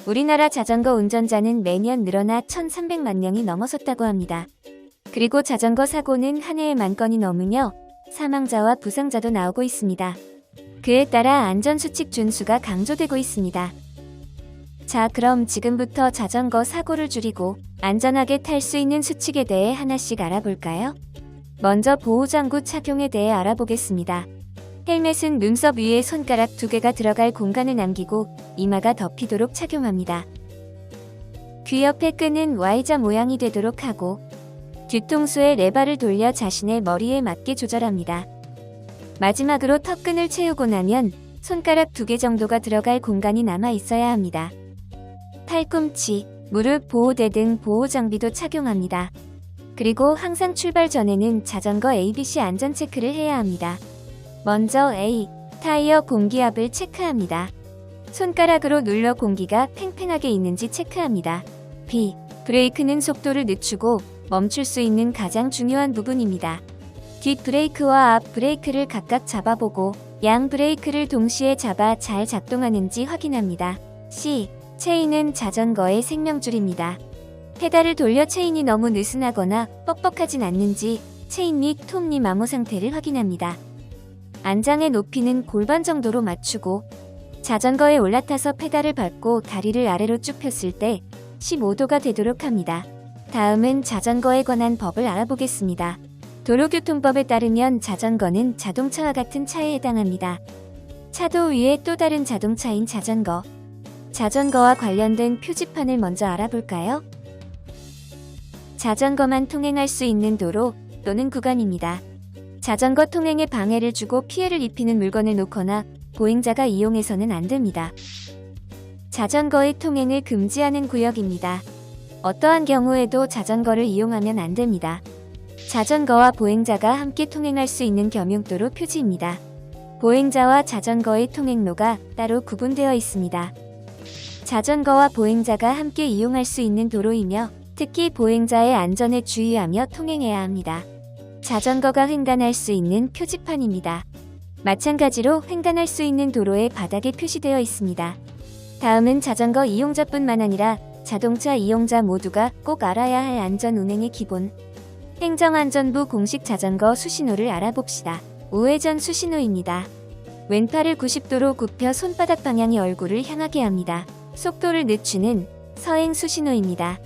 우리나라 자전거 운전자는 매년 늘어나 1,300만 명이 넘어섰다고 합니다. 그리고 자전거 사고는 한 해에 10,000건이 넘으며 사망자와 부상자도 나오고 있습니다. 그에 따라 안전수칙 준수가 강조되고 있습니다. 자, 그럼 지금부터 자전거 사고를 줄이고 안전하게 탈 수 있는 수칙에 대해 하나씩 알아볼까요? 먼저 보호장구 착용에 대해 알아보겠습니다. 헬멧은 눈썹 위에 손가락 2개가 들어갈 공간을 남기고 이마가 덮이도록 착용합니다. 귀 옆에 끈은 Y자 모양이 되도록 하고 뒤통수에 레바를 돌려 자신의 머리에 맞게 조절합니다. 마지막으로 턱끈을 채우고 나면 손가락 2개 정도가 들어갈 공간이 남아 있어야 합니다. 팔꿈치, 무릎 보호대 등 보호 장비도 착용합니다. 그리고 항상 출발 전에는 자전거 ABC 안전 체크를 해야 합니다. 먼저 A. 타이어 공기압을 체크합니다. 손가락으로 눌러 공기가 팽팽하게 있는지 체크합니다. B. 브레이크는 속도를 늦추고 멈출 수 있는 가장 중요한 부분입니다. 뒷 브레이크와 앞 브레이크를 각각 잡아보고 양 브레이크를 동시에 잡아 잘 작동하는지 확인합니다. C. 체인은 자전거의 생명줄입니다. 페달을 돌려 체인이 너무 느슨하거나 뻑뻑하진 않는지 체인 및 톱니 마모 상태를 확인합니다. 안장의 높이는 골반 정도로 맞추고 자전거에 올라타서 페달을 밟고 다리를 아래로 쭉 폈을 때 15도가 되도록 합니다. 다음은 자전거에 관한 법을 알아보겠습니다. 도로교통법에 따르면 자전거는 자동차와 같은 차에 해당합니다. 차도 위에 또 다른 자동차인 자전거. 자전거와 관련된 표지판을 먼저 알아볼까요? 자전거만 통행할 수 있는 도로 또는 구간입니다. 자전거 통행에 방해를 주고 피해를 입히는 물건을 놓거나 보행자가 이용해서는 안 됩니다. 자전거의 통행을 금지하는 구역입니다. 어떠한 경우에도 자전거를 이용하면 안 됩니다. 자전거와 보행자가 함께 통행할 수 있는 겸용도로 표지입니다. 보행자와 자전거의 통행로가 따로 구분되어 있습니다. 자전거와 보행자가 함께 이용할 수 있는 도로이며 특히 보행자의 안전에 주의하며 통행해야 합니다. 자전거가 횡단할 수 있는 표지판입니다. 마찬가지로 횡단할 수 있는 도로의 바닥에 표시되어 있습니다. 다음은 자전거 이용자뿐만 아니라 자동차 이용자 모두가 꼭 알아야 할 안전 운행의 기본. 행정안전부 공식 자전거 수신호를 알아봅시다. 우회전 수신호입니다. 왼팔을 90도로 굽혀 손바닥 방향이 얼굴을 향하게 합니다. 속도를 늦추는 서행 수신호입니다.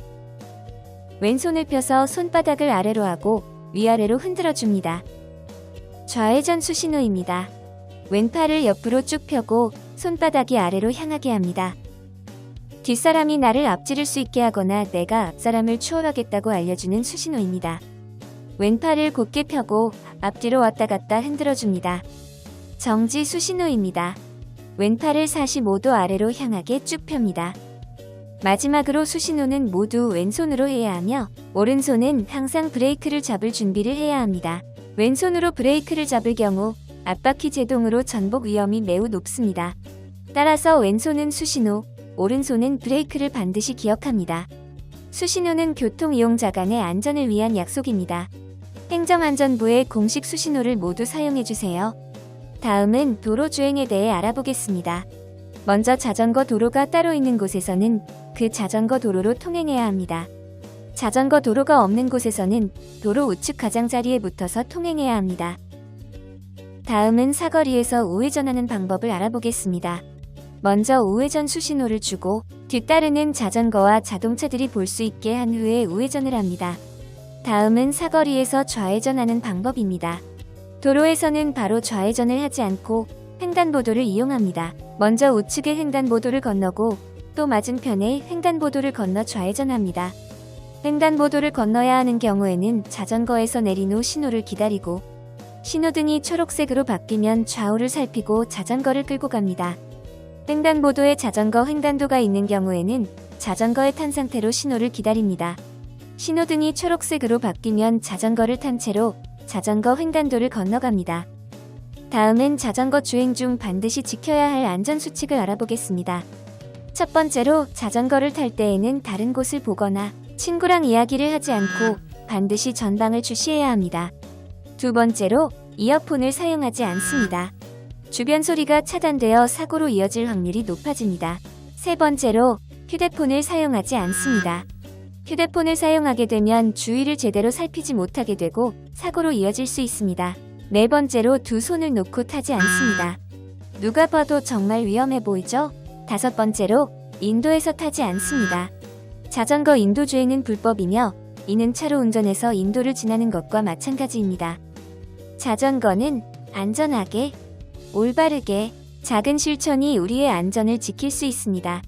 왼손을 펴서 손바닥을 아래로 하고 위아래로 흔들어줍니다. 좌회전 수신호입니다. 왼팔을 옆으로 쭉 펴고 손바닥이 아래로 향하게 합니다. 뒷사람이 나를 앞지를 수 있게 하거나 내가 앞사람을 추월하겠다고 알려주는 수신호입니다. 왼팔을 곧게 펴고 앞뒤로 왔다 갔다 흔들어줍니다. 정지 수신호입니다. 왼팔을 45도 아래로 향하게 쭉 펴니다. 마지막으로 수신호는 모두 왼손으로 해야 하며 오른손은 항상 브레이크를 잡을 준비를 해야 합니다. 왼손으로 브레이크를 잡을 경우 앞바퀴 제동으로 전복 위험이 매우 높습니다. 따라서 왼손은 수신호, 오른손은 브레이크를 반드시 기억합니다. 수신호는 교통 이용자 간의 안전을 위한 약속입니다. 행정안전부의 공식 수신호를 모두 사용해주세요. 다음은 도로 주행에 대해 알아보겠습니다. 먼저 자전거 도로가 따로 있는 곳에서는 그 자전거 도로로 통행해야 합니다. 자전거 도로가 없는 곳에서는 도로 우측 가장자리에 붙어서 통행해야 합니다. 다음은 사거리에서 우회전하는 방법을 알아보겠습니다. 먼저 우회전 수신호를 주고 뒤따르는 자전거와 자동차들이 볼 수 있게 한 후에 우회전을 합니다. 다음은 사거리에서 좌회전하는 방법입니다. 도로에서는 바로 좌회전을 하지 않고 횡단보도를 이용합니다. 먼저 우측의 횡단보도를 건너고 또 맞은편의 횡단보도를 건너 좌회전합니다. 횡단보도를 건너야 하는 경우에는 자전거에서 내린 후 신호를 기다리고 신호등이 초록색으로 바뀌면 좌우를 살피고 자전거를 끌고 갑니다. 횡단보도에 자전거 횡단도가 있는 경우에는 자전거에 탄 상태로 신호를 기다립니다. 신호등이 초록색으로 바뀌면 자전거를 탄 채로 자전거 횡단도를 건너갑니다. 다음은 자전거 주행 중 반드시 지켜야 할 안전수칙을 알아보겠습니다. 첫 번째로 자전거를 탈 때에는 다른 곳을 보거나 친구랑 이야기를 하지 않고 반드시 전방을 주시해야 합니다. 두 번째로 이어폰을 사용하지 않습니다. 주변 소리가 차단되어 사고로 이어질 확률이 높아집니다. 세 번째로 휴대폰을 사용하지 않습니다. 휴대폰을 사용하게 되면 주위를 제대로 살피지 못하게 되고 사고로 이어질 수 있습니다. 네 번째로 두 손을 놓고 타지 않습니다. 누가 봐도 정말 위험해 보이죠? 다섯 번째로 인도에서 타지 않습니다. 자전거 인도주행은 불법이며 이는 차로 운전해서 인도를 지나는 것과 마찬가지입니다. 자전거는 안전하게, 올바르게, 작은 실천이 우리의 안전을 지킬 수 있습니다.